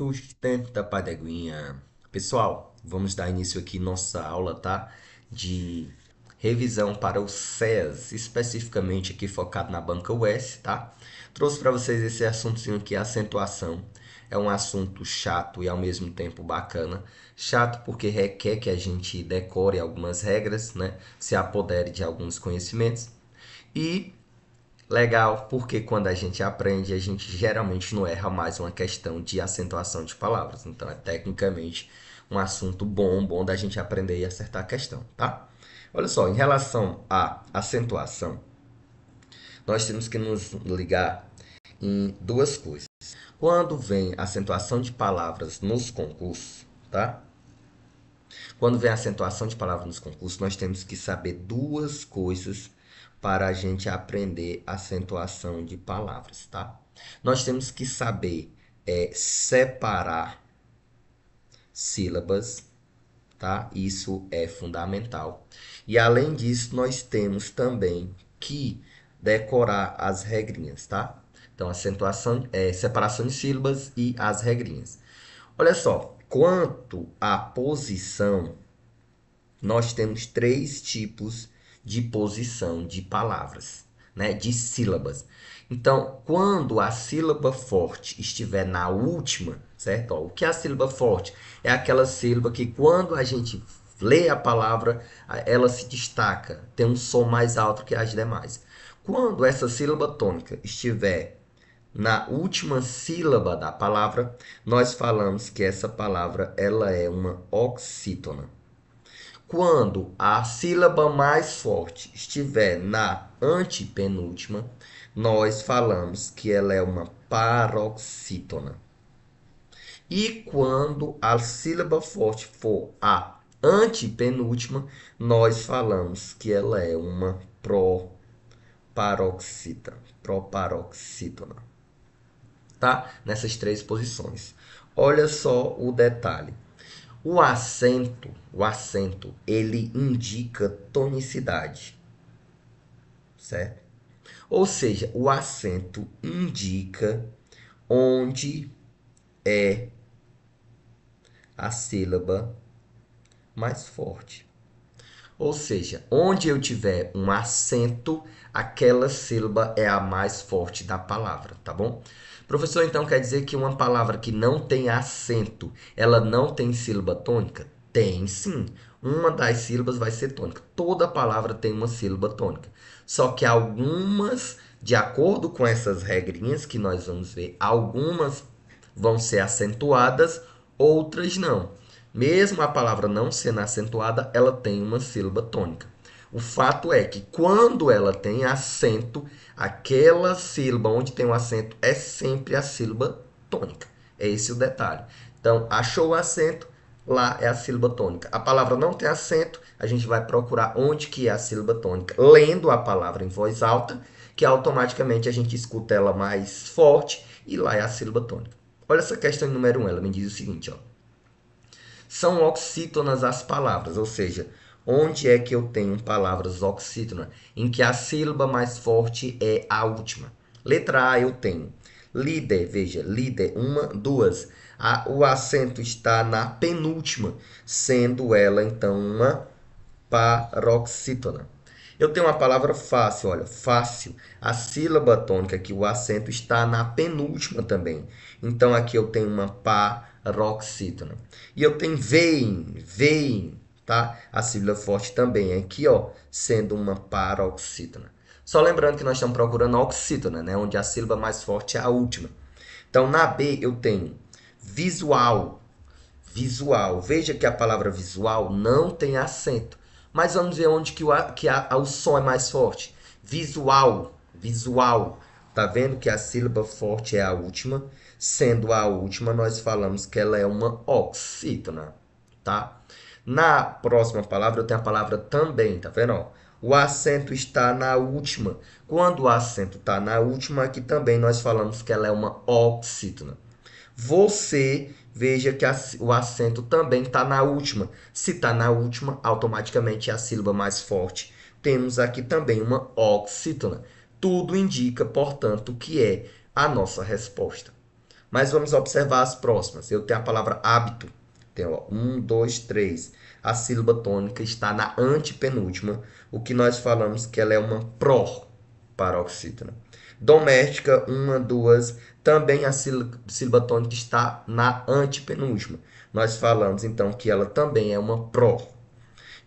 Sustenta, padeguinha. Pessoal, vamos dar início aqui nossa aula, tá? De revisão para o SES, especificamente aqui focado na banca US, tá? Trouxe para vocês esse assuntozinho aqui, acentuação. É um assunto chato e ao mesmo tempo bacana. Chato porque requer que a gente decore algumas regras, né? Se apodere de alguns conhecimentos. E legal, porque quando a gente aprende, a gente geralmente não erra mais uma questão de acentuação de palavras. Então, é tecnicamente um assunto bom da gente aprender e acertar a questão, tá? Olha só, em relação à acentuação, nós temos que nos ligar em duas coisas. Quando vem acentuação de palavras nos concursos, tá? Quando vem acentuação de palavras nos concursos, nós temos que saber duas coisas para a gente aprender acentuação de palavras, tá? Nós temos que saber separar sílabas, tá? Isso é fundamental. E além disso, nós temos também que decorar as regrinhas, tá? Então, acentuação, separação de sílabas e as regrinhas. Olha só, quanto à posição, nós temos três tipos de posição de palavras, né? De sílabas. Então, quando a sílaba forte estiver na última, certo? Ó, o que é a sílaba forte? É aquela sílaba que quando a gente lê a palavra, ela se destaca, tem um som mais alto que as demais. Quando essa sílaba tônica estiver na última sílaba da palavra, nós falamos que essa palavra ela é uma oxítona. Quando a sílaba mais forte estiver na antepenúltima, nós falamos que ela é uma paroxítona. E quando a sílaba forte for a antepenúltima, nós falamos que ela é uma proparoxítona, tá? Nessas três posições. Olha só o detalhe. O acento, ele indica tonicidade, certo? Ou seja, o acento indica onde é a sílaba mais forte. Ou seja, onde eu tiver um acento, aquela sílaba é a mais forte da palavra, tá bom? Professor, então quer dizer que uma palavra que não tem acento, ela não tem sílaba tônica? Tem sim. Uma das sílabas vai ser tônica. Toda palavra tem uma sílaba tônica. Só que algumas, de acordo com essas regrinhas que nós vamos ver, algumas vão ser acentuadas, outras não. Mesmo a palavra não sendo acentuada, ela tem uma sílaba tônica. O fato é que quando ela tem acento, aquela sílaba onde tem o acento é sempre a sílaba tônica. É esse o detalhe. Então, achou o acento, lá é a sílaba tônica. A palavra não tem acento, a gente vai procurar onde que é a sílaba tônica, lendo a palavra em voz alta, que automaticamente a gente escuta ela mais forte e lá é a sílaba tônica. Olha essa questão número 1, ela me diz o seguinte, ó. São oxítonas as palavras, ou seja, onde é que eu tenho palavras oxítonas? Em que a sílaba mais forte é a última. Letra A eu tenho líder, veja, líder, uma, duas. O acento está na penúltima, sendo ela então uma paroxítona. Eu tenho uma palavra fácil, olha, fácil. A sílaba tônica aqui, o acento está na penúltima também. Então aqui eu tenho uma paroxítona. E eu tenho veem, tá? A sílaba forte também aqui, ó, sendo uma paroxítona. Só lembrando que nós estamos procurando a oxítona, né? Onde a sílaba mais forte é a última. Então na B eu tenho visual, visual. Veja que a palavra visual não tem acento. Mas vamos ver onde que o som é mais forte. Visual, visual. Tá vendo que a sílaba forte é a última? Sendo a última, nós falamos que ela é uma oxítona, tá? Na próxima palavra, eu tenho a palavra também, tá vendo? Ó? O acento está na última. Quando o acento está na última, aqui também nós falamos que ela é uma oxítona. Você, veja que o acento também está na última. Se está na última, automaticamente é a sílaba mais forte. Temos aqui também uma oxítona. Tudo indica, portanto, que é a nossa resposta. Mas vamos observar as próximas. Eu tenho a palavra hábito. Tenho, ó, 1, 2, 3. A sílaba tônica está na antepenúltima, o que nós falamos que ela é uma pró-paroxítona. Doméstica, 1, 2. Também a sílaba tônica está na antepenúltima. Nós falamos, então, que ela também é uma pró.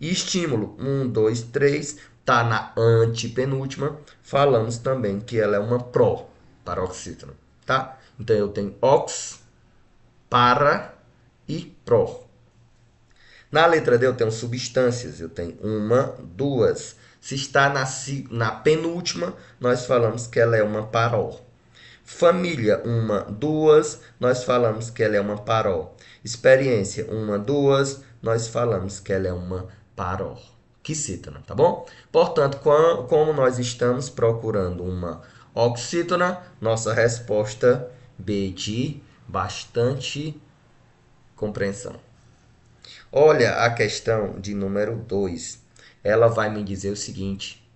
E estímulo, 1, 2, 3, está na antepenúltima. Falamos também que ela é uma pró-paroxítona. Tá? Então, eu tenho ox, para e pró. Na letra D eu tenho substâncias, eu tenho 1, 2. Se está na penúltima, nós falamos que ela é uma paró. Família, 1, 2, nós falamos que ela é uma paró. Experiência, 1, 2, nós falamos que ela é uma paró. Quicítona, tá bom? Portanto, como nós estamos procurando uma oxítona, nossa resposta B de bastante compreensão. Olha a questão de número 2. Ela vai me dizer o seguinte: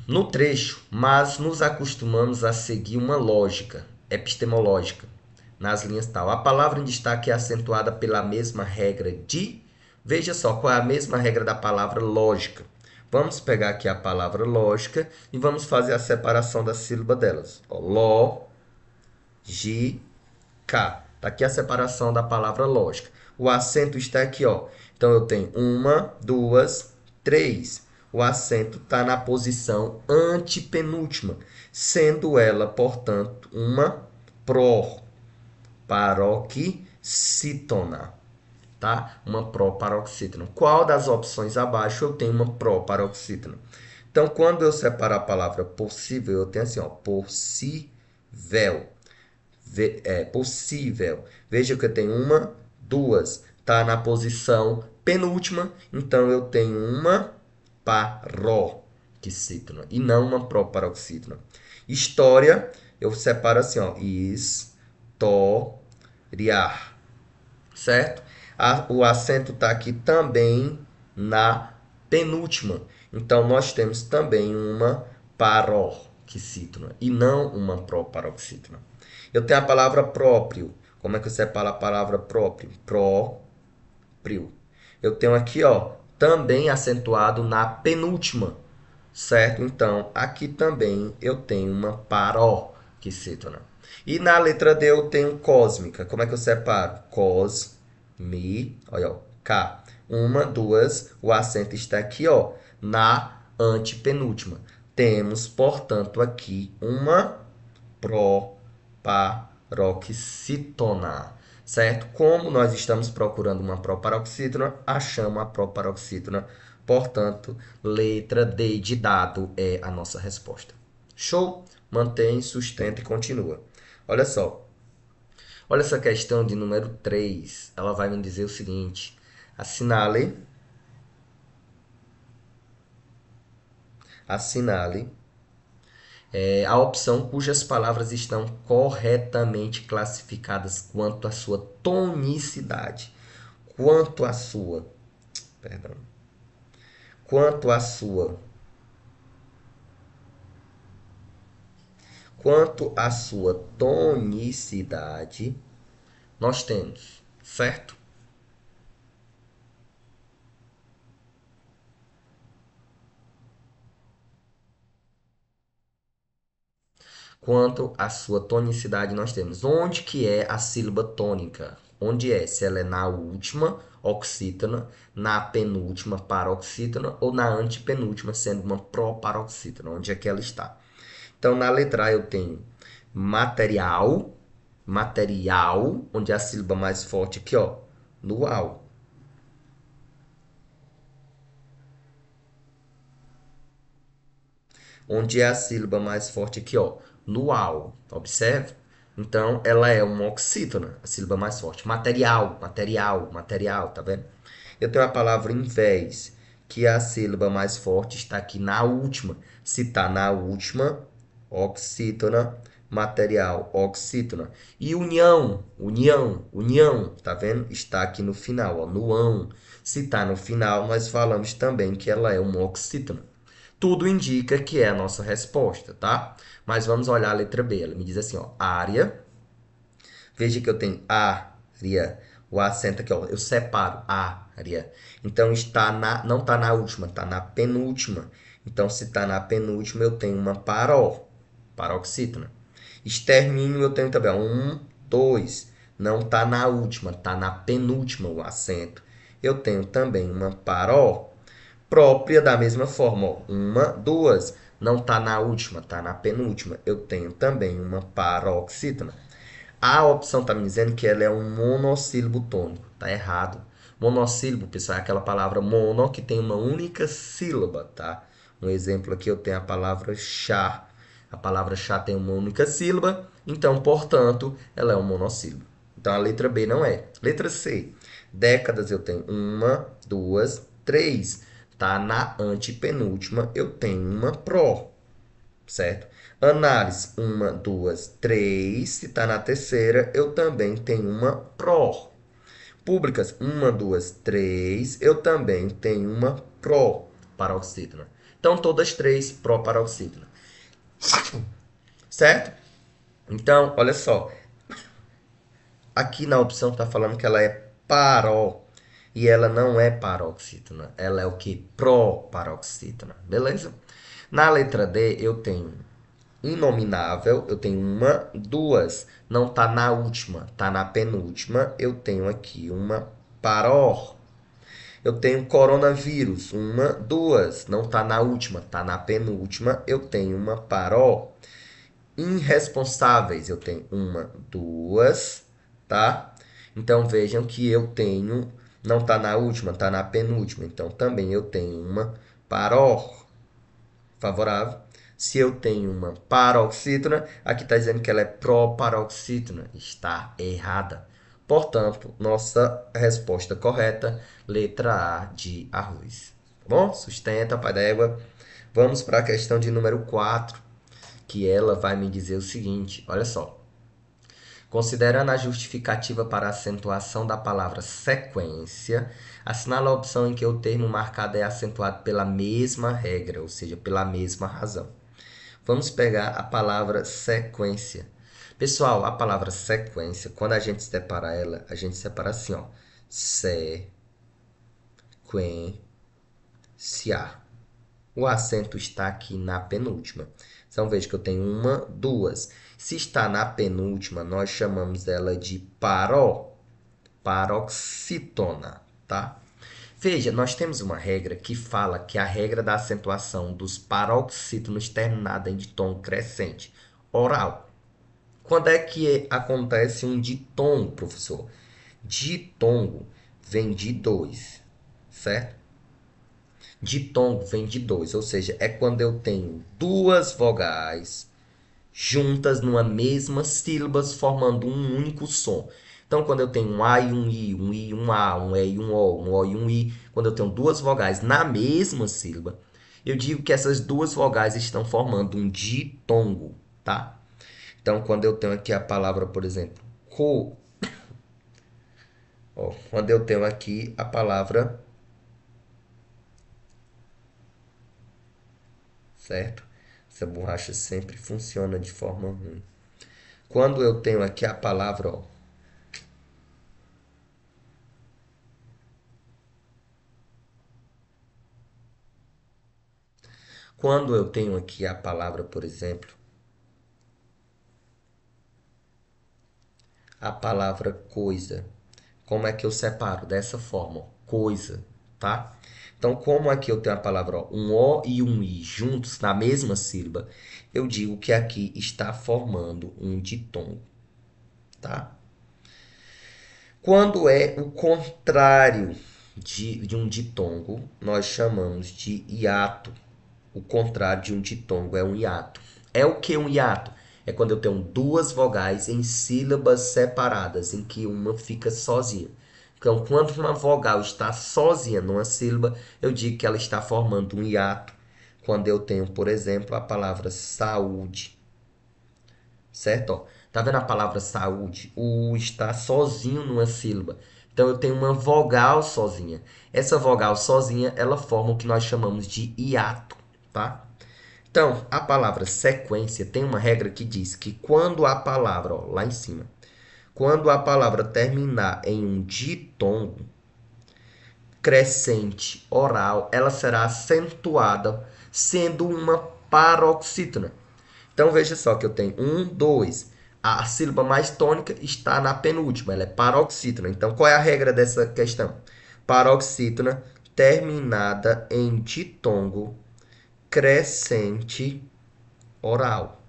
no trecho, mas nos acostumamos a seguir uma lógica epistemológica nas linhas tal. A palavra em destaque é acentuada pela mesma regra de. Veja só qual é a mesma regra da palavra lógica. Vamos pegar aqui a palavra lógica e vamos fazer a separação da sílaba delas. Ló, gi, cá. Está aqui a separação da palavra lógica. O acento está aqui, ó. Então, eu tenho 1, 2, 3. O acento está na posição antepenúltima, sendo ela, portanto, uma pró-paroxítona. Tá? Uma pró-paroxítona. Qual das opções abaixo eu tenho uma pró-paroxítona? Então, quando eu separo a palavra possível, eu tenho assim, ó, possível. Possível. Veja que eu tenho 1, 2. Está na posição penúltima, então eu tenho uma paroxítona e não uma proparoxítona. História, eu separo assim, ó, historiar, certo? O acento está aqui também na penúltima, então nós temos também uma paroxítona e não uma proparoxítona. Eu tenho a palavra próprio. Como é que eu separo a palavra próprio? Próprio. Eu tenho aqui, ó, também acentuado na penúltima, certo? Então, aqui também eu tenho uma paroxítona. E na letra D eu tenho cósmica. Como é que eu separo? Olha, ó, K. 1, 2, o acento está aqui, ó, na antepenúltima. Temos, portanto, aqui uma proparoxítona, certo? Como nós estamos procurando uma proparoxítona, achamos a proparoxítona. Portanto, letra D de dado é a nossa resposta. Show? Mantém, sustenta e continua. Olha só. Olha essa questão de número 3. Ela vai me dizer o seguinte. Assinale a opção cujas palavras estão corretamente classificadas quanto à sua tonicidade. Quanto à sua tonicidade, nós temos, certo? Quanto à sua tonicidade, nós temos onde que é a sílaba tônica. Onde é? Se ela é na última, oxítona, na penúltima, paroxítona, ou na antepenúltima, sendo uma proparoxítona. Onde é que ela está? Então, na letra A eu tenho material, onde é a sílaba mais forte aqui, ó, no AU. Onde é a sílaba mais forte aqui, ó, no AU. Observe. Então, ela é uma oxítona, a sílaba mais forte. Material, tá vendo? Eu tenho a palavra invés, que é a sílaba mais forte, está aqui na última. Se está na última, oxítona, material, oxítona. E união, tá vendo? Está aqui no final, ó, no ão. Se está no final, nós falamos também que ela é uma oxítona. Tudo indica que é a nossa resposta, tá? Mas vamos olhar a letra B. Ela me diz assim, ó, área, Veja que eu tenho área. O acento aqui, ó, eu separo área. Então, não está na última, está na penúltima. Então, se está na penúltima, eu tenho uma paroxítona. Extermínio, eu tenho também, ó, 1, 2. Não está na última, está na penúltima o acento. Eu tenho também uma própria da mesma forma, ó, 1, 2. Não está na última, está na penúltima. Eu tenho também uma paroxítona. A opção está me dizendo que ela é um monossílabo tônico. Está errado. Monossílabo, pessoal, é aquela palavra mono que tem uma única sílaba, tá? Um exemplo aqui eu tenho a palavra chá. A palavra chá tem uma única sílaba, então, portanto, ela é um monossílabo. Então, a letra B não é. Letra C. Décadas eu tenho 1, 2, 3. Tá na antepenúltima, eu tenho uma certo? Análise, 1, 2, 3. Se está na terceira, eu também tenho uma públicas, 1, 2, 3. Eu também tenho uma paroxítona. Então, todas três paroxítona. Certo? Então, olha só. Aqui na opção está falando que ela é e ela não é paroxítona. Ela é o que? Proparoxítona. Beleza? Na letra D, eu tenho inominável, eu tenho 1, 2. Não está na última, está na penúltima. Eu tenho aqui uma paró. Eu tenho coronavírus, 1, 2. Não está na última, está na penúltima. Eu tenho uma paró. Irresponsáveis, eu tenho 1, 2, tá? Então, vejam que eu tenho, não está na última, está na penúltima. Então, também eu tenho uma paró favorável. Se eu tenho uma paroxítona, aqui está dizendo que ela é proparoxítona. Está errada. Portanto, nossa resposta correta, letra A de arroz. Tá bom? Sustenta, pai d'égua. Vamos para a questão de número 4, que ela vai me dizer o seguinte. Olha só. Considerando a justificativa para a acentuação da palavra sequência, assinala a opção em que o termo marcado é acentuado pela mesma regra, ou seja, pela mesma razão. Vamos pegar a palavra sequência. Pessoal, a palavra sequência, quando a gente separa ela, a gente separa assim, ó. Sequência. O acento está aqui na penúltima. Então, veja que eu tenho 1, 2. Se está na penúltima, nós chamamos dela de paroxítona, tá? Veja, nós temos uma regra que fala que a regra da acentuação dos paroxítonos terminada em ditongo crescente oral. Quando é que acontece um ditongo, professor? Ditongo vem de 2, certo? Ditongo vem de 2, ou seja, é quando eu tenho duas vogais juntas numa mesma sílaba, formando um único som. Então, quando eu tenho um A e um I, um I e um A, um E e um O e um I, quando eu tenho duas vogais na mesma sílaba, eu digo que essas duas vogais estão formando um ditongo, tá? Então, quando eu tenho aqui a palavra, por exemplo, quando eu tenho aqui a palavra, certo? Essa borracha sempre funciona de forma ruim. Quando eu tenho aqui a palavra, quando eu tenho aqui a palavra, por exemplo, a palavra coisa, como é que eu separo? Dessa forma, coisa, tá? Então, como aqui eu tenho a palavra um O e um I juntos na mesma sílaba, eu digo que aqui está formando um ditongo, tá? Quando é o contrário de um ditongo, nós chamamos de hiato. O contrário de um ditongo é um hiato. É o que um hiato? É quando eu tenho duas vogais em sílabas separadas, em que uma fica sozinha. Então, quando uma vogal está sozinha numa sílaba, eu digo que ela está formando um hiato. Quando eu tenho, por exemplo, a palavra saúde. Certo? Ó, tá vendo a palavra saúde? O U está sozinho numa sílaba. Então, eu tenho uma vogal sozinha. Essa vogal sozinha, ela forma o que nós chamamos de hiato, tá? Então, a palavra sequência tem uma regra que diz que quando a palavra, ó, lá em cima, quando a palavra terminar em um ditongo crescente oral, ela será acentuada, sendo uma paroxítona. Então, veja só que eu tenho 1, 2. A sílaba mais tônica está na penúltima, ela é paroxítona. Então, qual é a regra dessa questão? Paroxítona terminada em ditongo crescente oral.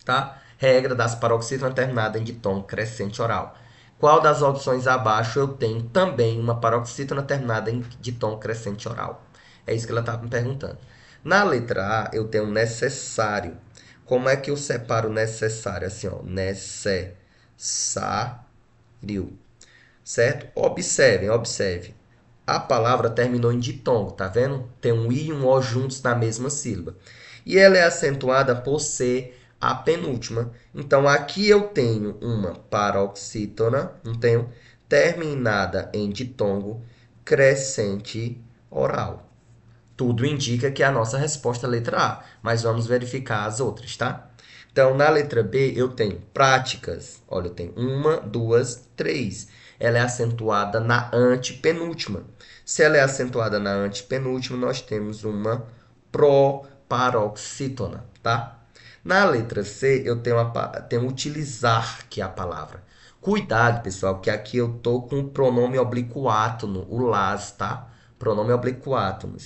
Tá? Regra das paroxítonas terminada em ditongo crescente oral. Qual das opções abaixo eu tenho também uma paroxítona terminada em ditongo crescente oral? É isso que ela está me perguntando. Na letra A, eu tenho necessário. Como é que eu separo necessário? Assim, ó, necessário. Certo? Observe. A palavra terminou em ditongo, tá vendo? Tem um I e um O juntos na mesma sílaba. E ela é acentuada por ser a penúltima. Então, aqui eu tenho uma paroxítona, não tenho, terminada em ditongo crescente oral. Tudo indica que a nossa resposta é a letra A, mas vamos verificar as outras, tá? Então, na letra B, eu tenho práticas. Olha, eu tenho 1, 2, 3. Ela é acentuada na antepenúltima. Se ela é acentuada na antepenúltima, nós temos uma proparoxítona, tá? Na letra C, eu tenho utilizar, que é a palavra. Cuidado, pessoal, que aqui eu tô com o pronome obliquátono, o las, tá? Pronome obliquátono.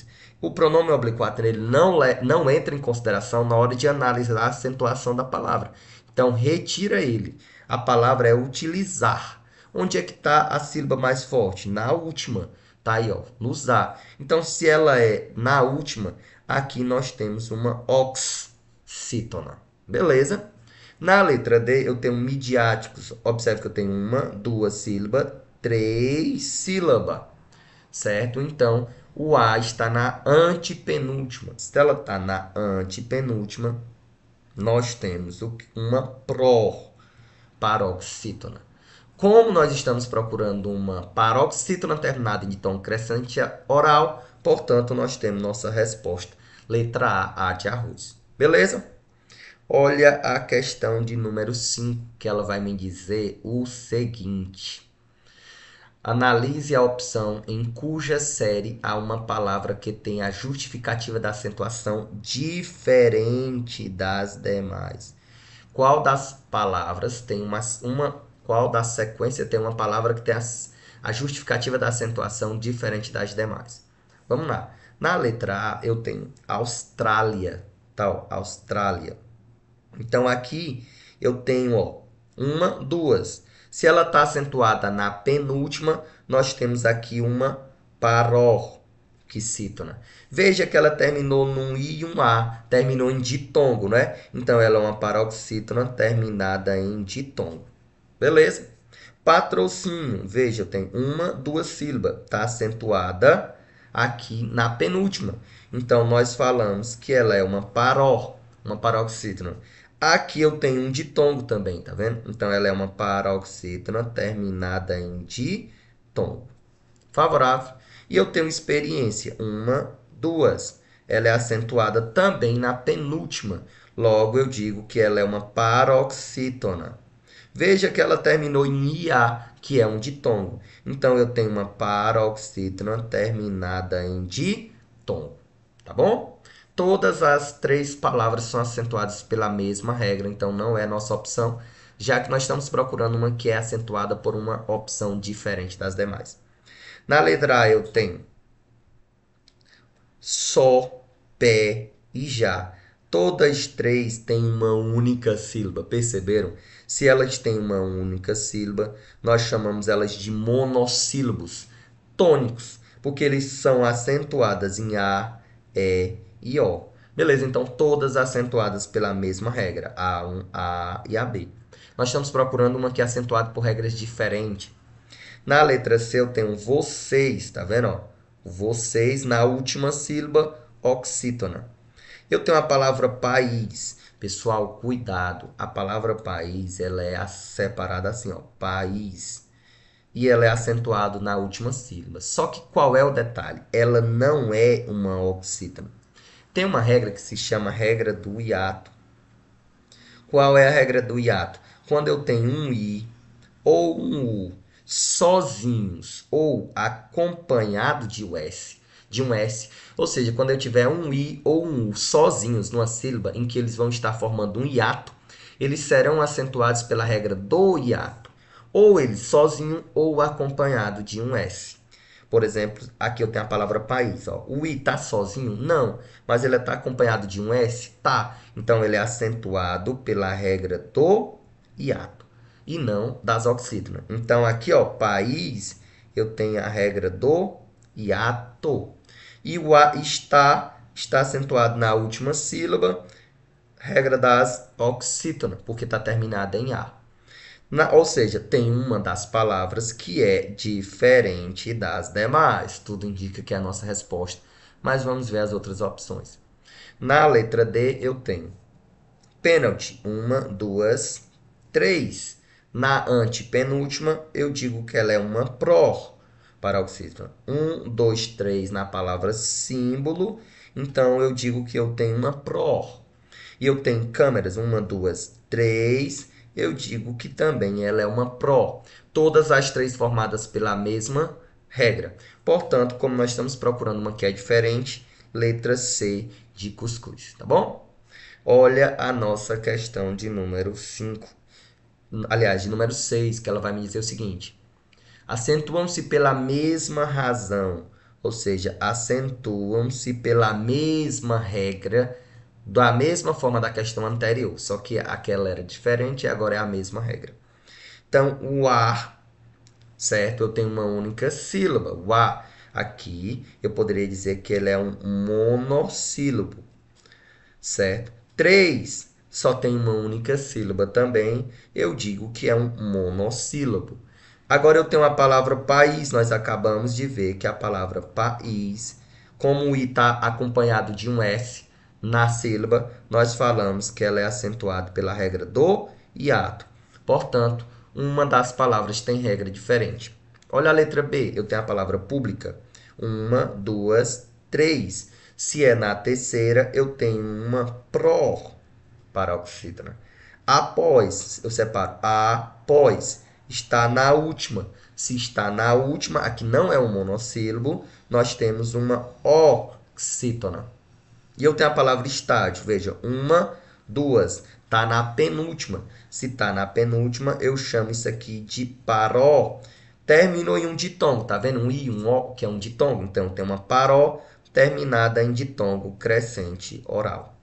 O pronome obliquátono ele não entra em consideração na hora de analisar a acentuação da palavra. Então, retira ele. A palavra é utilizar. Onde é que está a sílaba mais forte? Na última. Tá aí, ó, no usar. Então, se ela é na última, aqui nós temos uma oxítona. Beleza? Na letra D, eu tenho midiáticos. Observe que eu tenho 1, 2 sílabas, 3 sílabas. Certo? Então, o A está na antepenúltima. Se ela está na antepenúltima, nós temos uma paroxítona. Como nós estamos procurando uma paroxítona terminada em ditongo crescente oral, portanto, nós temos nossa resposta. Letra A de arroz. Beleza? Olha a questão de número 5, que ela vai me dizer o seguinte. Analise a opção em cuja série há uma palavra que tem a justificativa da acentuação diferente das demais. Qual das palavras tem qual da sequência tem uma palavra que tem a justificativa da acentuação diferente das demais? Vamos lá. Na letra A eu tenho Austrália, tal, Austrália. Então aqui eu tenho, ó, 1, 2. Se ela está acentuada na penúltima, nós temos aqui uma paroxítona. Veja que ela terminou num I e um A, terminou em ditongo, né? Então, ela é uma paroxítona terminada em ditongo. Beleza? Patrocínio. Veja, eu tenho 1, 2 sílabas. Está acentuada aqui na penúltima. Então, nós falamos que ela é uma paroxítona. Aqui eu tenho um ditongo também, tá vendo? Então, ela é uma paroxítona terminada em ditongo. Favorável. E eu tenho experiência. 1, 2. Ela é acentuada também na penúltima. Logo, eu digo que ela é uma paroxítona. Veja que ela terminou em IA, que é um ditongo. Então, eu tenho uma paroxítona terminada em ditongo. Tá bom? Todas as 3 palavras são acentuadas pela mesma regra, então não é nossa opção, já que nós estamos procurando uma que é acentuada por uma opção diferente das demais. Na letra A eu tenho só, pé e já. Todas 3 têm uma única sílaba, perceberam? Se elas têm uma única sílaba, nós chamamos elas de monossílabos tônicos, porque eles são acentuadas em A, E e O. Beleza, então todas acentuadas pela mesma regra, A1, A e AB. Nós estamos procurando uma que é acentuada por regras diferentes. Na letra C eu tenho vocês, tá vendo? Ó? Vocês, na última sílaba, oxítona. Eu tenho a palavra país. Pessoal, cuidado. A palavra país, ela é separada assim, ó, país. E ela é acentuada na última sílaba. Só que qual é o detalhe? Ela não é uma oxítona. Tem uma regra que se chama regra do hiato. Qual é a regra do hiato? Quando eu tenho um I ou um U sozinhos ou acompanhado de um S, ou seja, quando eu tiver um I ou um U sozinhos numa sílaba em que eles vão estar formando um hiato, eles serão acentuados pela regra do hiato, ou eles sozinho ou acompanhado de um S. Por exemplo, aqui eu tenho a palavra país. Ó. O I está sozinho? Não. Mas ele está acompanhado de um S? Tá. Então, ele é acentuado pela regra do hiato e não das oxítonas. Então, aqui, ó, país, eu tenho a regra do hiato. E o A está acentuado na última sílaba, regra das oxítonas, porque está terminada em A. Ou seja, tem uma das palavras que é diferente das demais. Tudo indica que é a nossa resposta. Mas vamos ver as outras opções. Na letra D, eu tenho pênalti. 1, 2, 3. Na antepenúltima, eu digo que ela é uma paroxítona. 1, 2, 3 na palavra símbolo. Então, eu digo que eu tenho uma pró. E eu tenho câmeras, 1, 2, 3. Eu digo que também ela é uma pró. Todas as três formadas pela mesma regra. Portanto, como nós estamos procurando uma que é diferente, letra C de cuscuz, tá bom? Olha a nossa questão de número 5. Aliás, de número 6, que ela vai me dizer o seguinte. Acentuam-se pela mesma razão, ou seja, acentuam-se pela mesma regra, da mesma forma da questão anterior, só que aquela era diferente e agora é a mesma regra. Então, o A, certo? Eu tenho uma única sílaba. O A aqui, eu poderia dizer que ele é um monossílabo, certo? 3 só tem uma única sílaba também, eu digo que é um monossílabo. Agora eu tenho a palavra país, nós acabamos de ver que a palavra país, como o I está acompanhado de um S na sílaba, nós falamos que ela é acentuada pela regra do hiato. Portanto, uma das palavras tem regra diferente. Olha a letra B, eu tenho a palavra pública. 1, 2, 3. Se é na terceira, eu tenho uma paroxítona. Após, eu separo após, está na última. Se está na última, aqui não é um monossílabo, nós temos uma oxítona. E eu tenho a palavra estádio, veja, 1, 2, está na penúltima. Se está na penúltima, eu chamo isso aqui de paró. Terminou em um ditongo, tá vendo? Um I, um O, que é um ditongo. Então, tem uma paró terminada em ditongo crescente oral.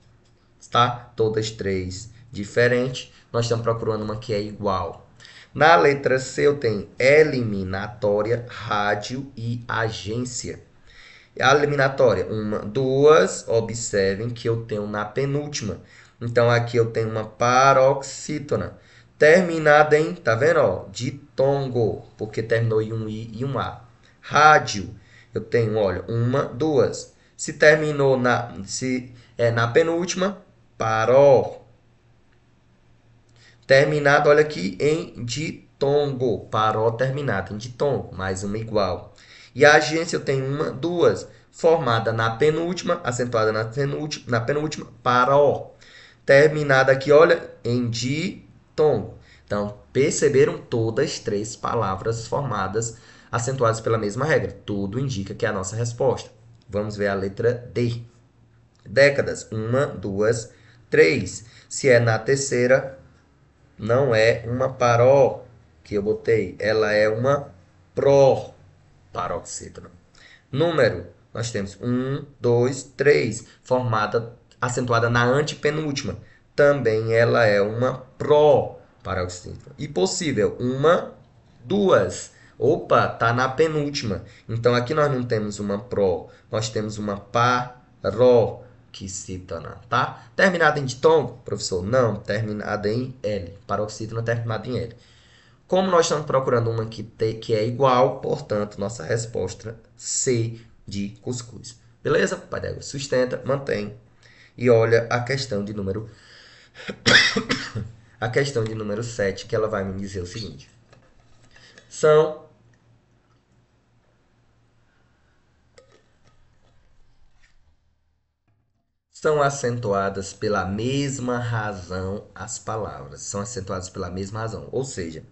Tá? Todas três diferentes. Nós estamos procurando uma que é igual. Na letra C, eu tenho eliminatória, rádio e agência. A eliminatória, 1, 2, observem que eu tenho na penúltima. Então, aqui eu tenho uma paroxítona. Terminada em, tá vendo? Ó, ditongo, porque terminou em um I e um A. Rádio, eu tenho, olha, 1, 2. Se terminou na penúltima, paró. Terminado, olha aqui, em ditongo. Paró terminado em ditongo, mais uma igual. E a agência eu tenho 1, 2, formada na penúltima, acentuada na penúltima, paró. Terminada aqui, olha, em ditongo. Então, perceberam todas três palavras formadas, acentuadas pela mesma regra. Tudo indica que é a nossa resposta. Vamos ver a letra D. Décadas, 1, 2, 3. Se é na terceira, não é uma paró que eu botei, ela é uma paroxítona. Número, nós temos 1, 2, 3, formada, acentuada na antepenúltima. Também ela é uma paroxítona. E possível, 1, 2. Opa, tá na penúltima. Então aqui nós não temos uma pró, nós temos uma paroxítona, tá? Terminada em ditongo, professor? Não, terminada em L. Paroxítona terminada em L. Como nós estamos procurando uma que é igual, portanto, nossa resposta C de cuscuz. Beleza? Pai d'égua, sustenta, mantém. E olha a questão de número a questão de número 7, que ela vai me dizer o seguinte. São acentuadas pela mesma razão as palavras. São acentuadas pela mesma razão. Ou seja,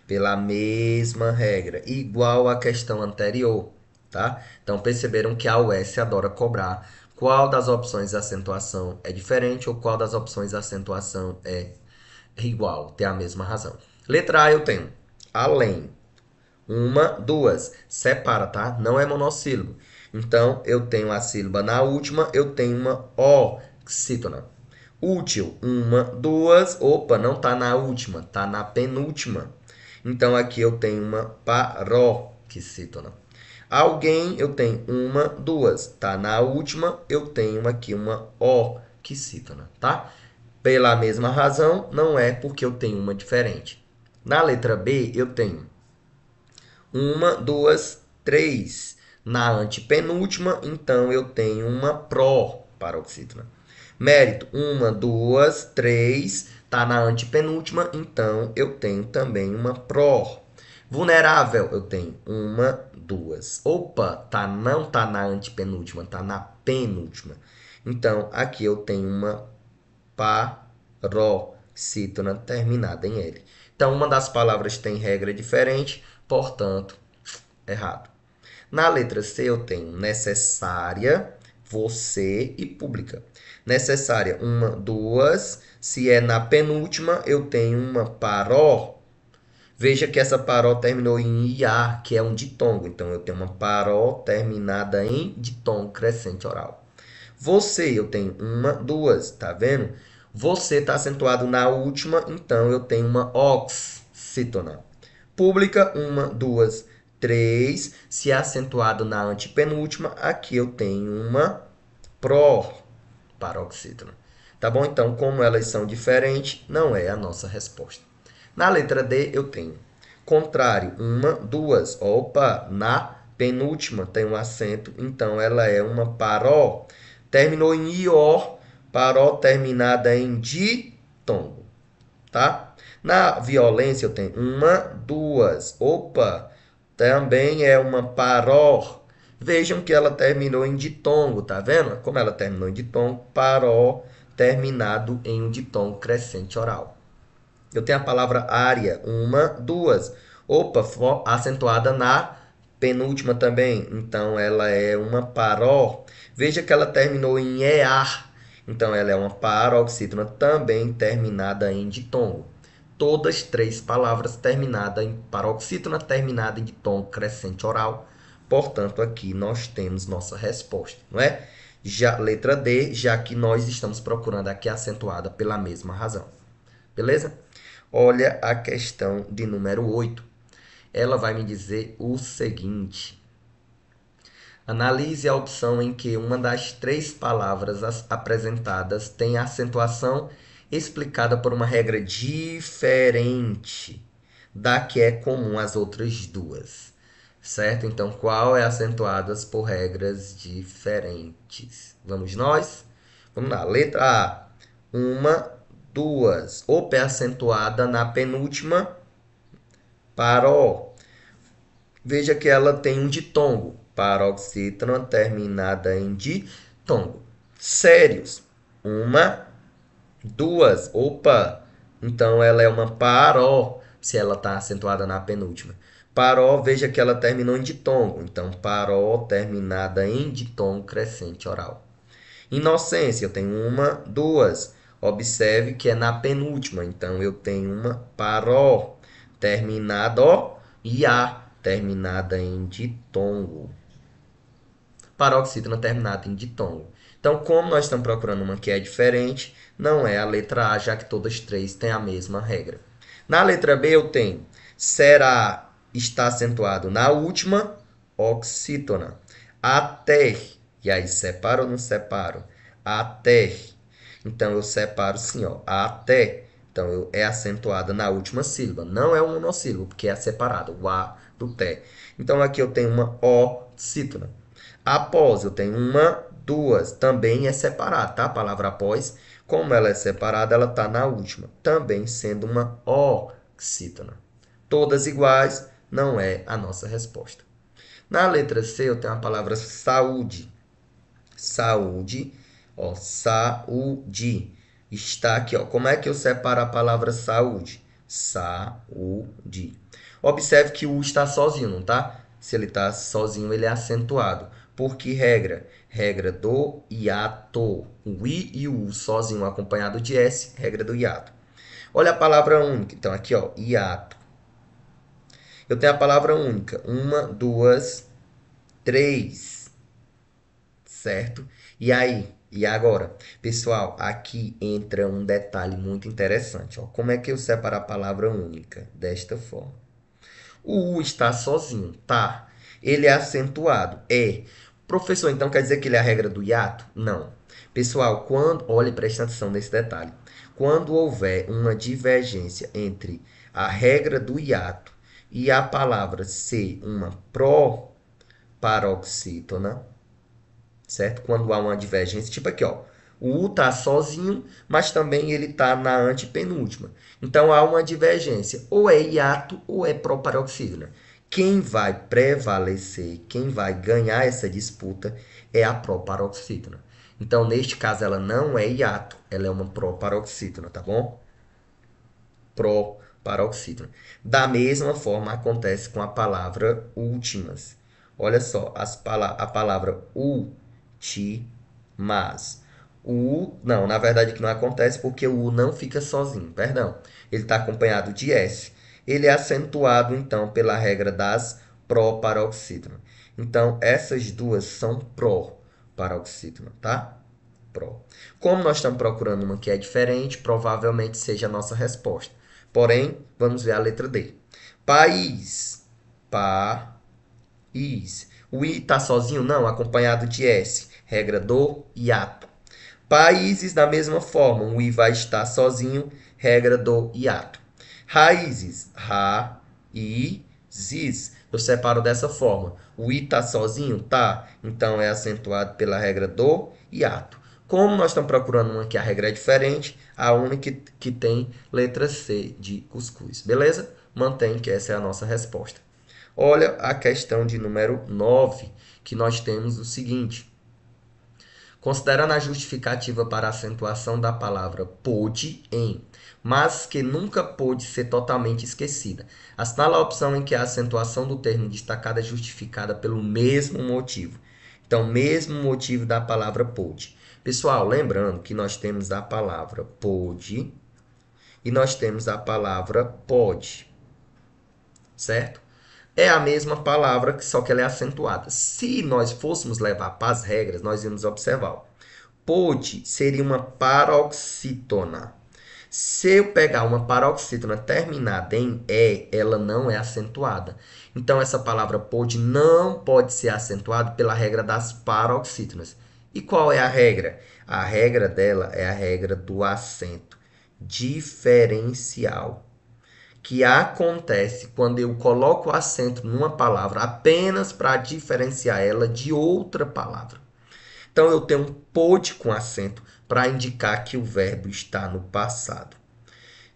Pela mesma regra, igual à questão anterior, tá? Então, perceberam que a UES adora cobrar qual das opções de acentuação é diferente ou qual das opções de acentuação é igual, tem a mesma razão. Letra A eu tenho além, uma, duas, separa, tá? Não é monossílabo. Então, eu tenho a sílaba na última, eu tenho uma oxítona. Útil, uma, duas, opa, não tá na última, tá na penúltima. Então, aqui eu tenho uma paroxítona. Alguém, eu tenho uma, duas. Tá na última, eu tenho aqui uma oxítona, tá? Pela mesma razão, não é porque eu tenho uma diferente. Na letra B, eu tenho uma, duas, três. Na antepenúltima, então, eu tenho uma proparoxítona. Mérito, uma, duas, três. Tá na antepenúltima, então, eu tenho também uma pró. Vulnerável, eu tenho uma, duas. Opa, não tá na antepenúltima, tá na penúltima. Então, aqui eu tenho uma paroxítona terminada em L. Então, uma das palavras tem regra diferente, portanto, errado. Na letra C, eu tenho necessária, você e pública. Necessária, uma, duas. Se é na penúltima, eu tenho uma paró. Veja que essa paró terminou em IA, que é um ditongo. Então, eu tenho uma paró terminada em ditongo crescente oral. Você, eu tenho uma, duas, tá vendo? Você está acentuado na última, então eu tenho uma oxítona. Pública, uma, duas, três. Se é acentuado na antepenúltima, aqui eu tenho uma paroxítona. Tá bom? Então, como elas são diferentes, não é a nossa resposta. Na letra D, eu tenho contrário, uma, duas. Opa, na penúltima tem um acento, então ela é uma paró. Terminou em ior, paró terminada em ditongo, tá? Na violência eu tenho uma, duas. Opa, também é uma paró. Vejam que ela terminou em ditongo, tá vendo? Como ela terminou em ditongo, paró terminado em um ditongo crescente oral. Eu tenho a palavra área, uma, duas. Opa, acentuada na penúltima também. Então, ela é uma paró. Veja que ela terminou em EAR. Então, ela é uma paroxítona também terminada em ditongo. Todas três palavras terminadas em paroxítona, terminada em ditongo crescente oral. Portanto, aqui nós temos nossa resposta, não é? Já, letra D, já que nós estamos procurando aqui acentuada pela mesma razão. Beleza? Olha a questão de número 8. Ela vai me dizer o seguinte. Analise a opção em que uma das três palavras apresentadas tem acentuação explicada por uma regra diferente da que é comum às outras duas. Certo? Então, qual é acentuadas por regras diferentes? Vamos nós? Vamos lá. Letra A. Uma, duas. Opa é acentuada na penúltima, paró. Veja que ela tem um ditongo. Paroxítona terminada em ditongo. Sérios. Uma, duas. Opa! Então ela é uma paró, se ela está acentuada na penúltima. Paró, veja que ela terminou em ditongo. Então, paró terminada em ditongo crescente oral. Inocência, eu tenho uma, duas. Observe que é na penúltima. Então, eu tenho uma paró terminada, ó, e a terminada em ditongo. Paroxítona terminada em ditongo. Então, como nós estamos procurando uma que é diferente, não é a letra A, já que todas três têm a mesma regra. Na letra B, eu tenho será, está acentuado na última, oxítona. Até, e aí separo ou não separo? Até. Então, eu separo sim, ó, até. Então, é acentuada na última sílaba. Não é um monossílabo, porque é separado, o A do T. Então, aqui eu tenho uma oxítona. Após, eu tenho uma, duas. Também é separado, tá? A palavra após, como ela é separada, ela está na última. Também sendo uma oxítona. Todas iguais, não é a nossa resposta. Na letra C, eu tenho a palavra saúde. Saúde, ó, saúde. Está aqui, ó. Como é que eu separo a palavra saúde? Saúde. Observe que o U está sozinho, não tá? Se ele está sozinho, ele é acentuado. Por que regra? Regra do hiato. O I e o U sozinho acompanhado de S, regra do hiato. Olha a palavra única. Então, aqui, ó, hiato. Eu tenho a palavra única. Uma, duas, três. Certo? E aí? E agora? Pessoal, aqui entra um detalhe muito interessante. Ó. Como é que eu separo a palavra única? Desta forma. O U está sozinho, tá? Ele é acentuado, é. Professor, então quer dizer que ele é a regra do hiato? Não. Pessoal, quando, olhe, preste atenção nesse detalhe. Quando houver uma divergência entre a regra do hiato e a palavra ser uma proparoxítona, certo? Quando há uma divergência, tipo aqui, ó. O U está sozinho, mas também ele está na antepenúltima. Então, há uma divergência. Ou é hiato ou é proparoxítona. Quem vai prevalecer, quem vai ganhar essa disputa é a proparoxítona. Então, neste caso, ela não é hiato, ela é uma proparoxítona, tá bom? Proparoxítona. Da mesma forma, acontece com a palavra últimas. Olha só, a palavra mas o U, não, na verdade que não acontece porque o U não fica sozinho, perdão. Ele está acompanhado de S. Ele é acentuado, então, pela regra das proparoxítonas. Então, essas duas são proparoxítonas, tá? Pro. Como nós estamos procurando uma que é diferente, provavelmente seja a nossa resposta. Porém, vamos ver a letra D. País. País. O I está sozinho? Não, acompanhado de S. Regra do hiato. Países, da mesma forma, o I vai estar sozinho, regra do hiato. Raízes, raízes. Eu separo dessa forma. O I está sozinho? Tá. Então, é acentuado pela regra do hiato. Como nós estamos procurando uma que a regra é diferente, a única que tem letra C de cuscuz. Beleza? Mantém que essa é a nossa resposta. Olha a questão de número 9, que nós temos o seguinte. Considerando a justificativa para a acentuação da palavra pôde em, mas que nunca pôde ser totalmente esquecida. Assinala a opção em que a acentuação do termo destacado é justificada pelo mesmo motivo. Então, mesmo motivo da palavra pôde. Pessoal, lembrando que nós temos a palavra pôde e nós temos a palavra pode, certo? É a mesma palavra, só que ela é acentuada. Se nós fôssemos levar para as regras, nós íamos observar. Pode seria uma paroxítona. Se eu pegar uma paroxítona terminada em E, ela não é acentuada. Então, essa palavra pode não pode ser acentuada pela regra das paroxítonas. E qual é a regra? A regra dela é a regra do acento diferencial, que acontece quando eu coloco o acento numa palavra apenas para diferenciar ela de outra palavra. Então, eu tenho um pôde com acento para indicar que o verbo está no passado.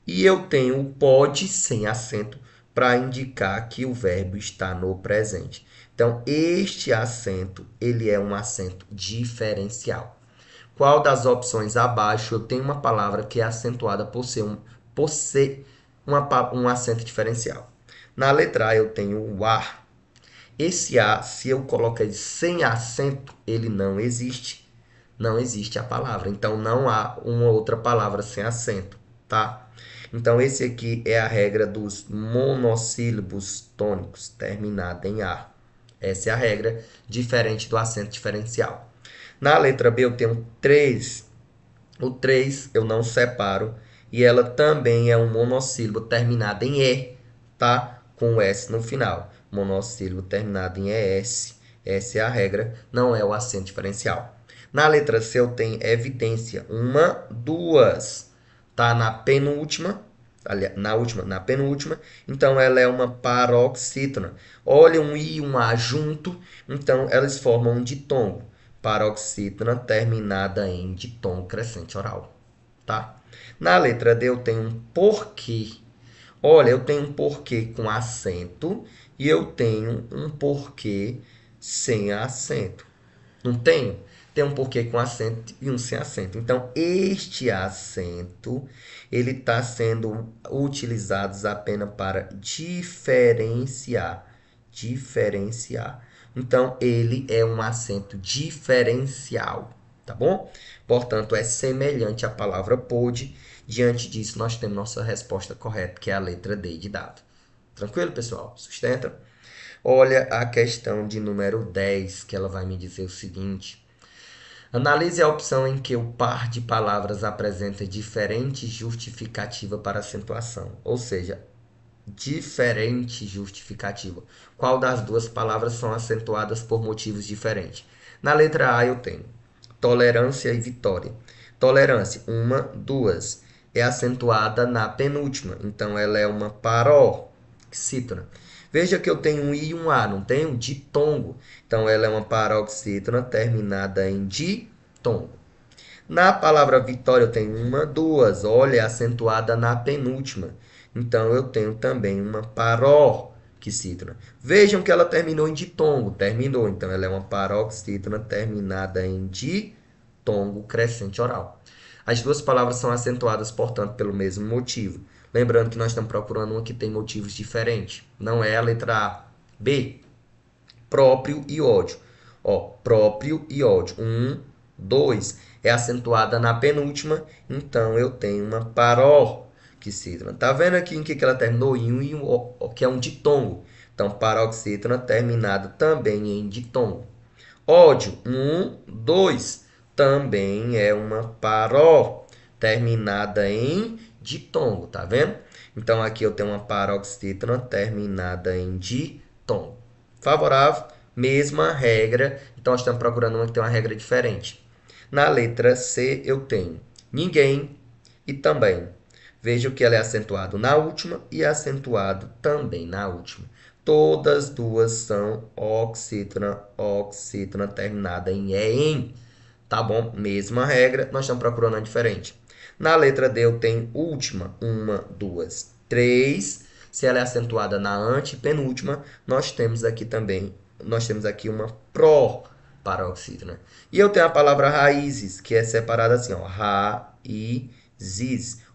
E eu tenho o pode sem acento para indicar que o verbo está no presente. Então, este acento, ele é um acento diferencial. Qual das opções abaixo eu tenho uma palavra que é acentuada por ser um acento diferencial? Na letra A eu tenho o A. Esse A, se eu colocar ele sem acento, ele não existe. Não existe a palavra. Então, não há uma outra palavra sem acento, tá? Então, esse aqui é a regra dos monossílabos tônicos, terminada em A. Essa é a regra, diferente do acento diferencial. Na letra B, eu tenho 3. O 3 eu não separo. E ela também é um monossílabo terminado em E, tá? Com o S no final. Monossílabo terminado em ES. Essa é a regra, não é o acento diferencial. Na letra C eu tenho evidência. Uma, duas. Tá na penúltima. Na penúltima. Então, ela é uma paroxítona. Olha um I e um A junto. Então, elas formam um ditongo. Paroxítona terminada em ditongo crescente oral. Tá? Na letra D eu tenho um porquê. Olha, eu tenho um porquê com acento e eu tenho um porquê sem acento. Não tenho? Tem um porquê com acento e um sem acento. Então, este acento, ele está sendo utilizado apenas para diferenciar. Diferenciar. Então, ele é um acento diferencial, tá bom? Portanto, é semelhante à palavra pôde. Diante disso, nós temos nossa resposta correta, que é a letra D de dado. Tranquilo, pessoal? Sustenta? Olha a questão de número 10, que ela vai me dizer o seguinte. Analise a opção em que o par de palavras apresenta diferente justificativa para acentuação. Ou seja, diferente justificativa. Qual das duas palavras são acentuadas por motivos diferentes? Na letra A eu tenho tolerância e vitória. Tolerância, uma, duas. É acentuada na penúltima, então ela é uma paroxítona. Veja que eu tenho um I e um A, não tenho? Um ditongo. Então ela é uma paroxítona terminada em ditongo. Na palavra vitória eu tenho uma, duas. Olha, é acentuada na penúltima. Então, eu tenho também uma paroxítona. Vejam que ela terminou em ditongo. Terminou. Então, ela é uma paroxítona terminada em ditongo crescente oral. As duas palavras são acentuadas, portanto, pelo mesmo motivo. Lembrando que nós estamos procurando uma que tem motivos diferentes. Não é a letra A. B. Próprio e ódio. Ó, próprio e ódio. Um, dois. É acentuada na penúltima. Então, eu tenho uma paroxítona. Tá vendo aqui em que ela terminou? Em um e um O, que é um ditongo. Então, paroxítona terminada também em ditongo. Ódio, um, dois. Também é uma paró terminada em ditongo, tá vendo? Então, aqui eu tenho uma paroxítona terminada em ditongo. Favorável, mesma regra. Então, nós estamos procurando uma que tem uma regra diferente. Na letra C, eu tenho ninguém e também. Veja que ela é acentuado na última e acentuado também na última. Todas duas são oxítona terminada em em. Tá bom? Mesma regra, nós estamos procurando uma diferente. Na letra D eu tenho última, uma, duas, três. Se ela é acentuada na antepenúltima, nós temos aqui também, uma pró-paroxítona. E eu tenho a palavra raízes, que é separada assim, ó, raízes.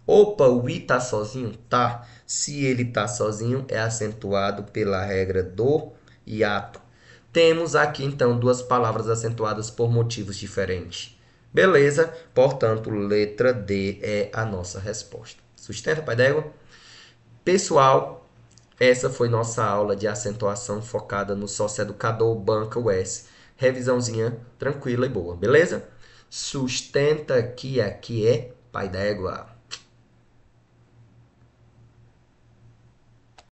Opa, o I tá sozinho? Tá. Se ele tá sozinho, é acentuado pela regra do hiato. Temos aqui, então, duas palavras acentuadas por motivos diferentes. Beleza? Portanto, letra D é a nossa resposta. Sustenta, pai d'égua? Pessoal, essa foi nossa aula de acentuação focada no socioeducador Banca UES. Revisãozinha tranquila e boa, beleza? Sustenta que aqui é pai d'égua.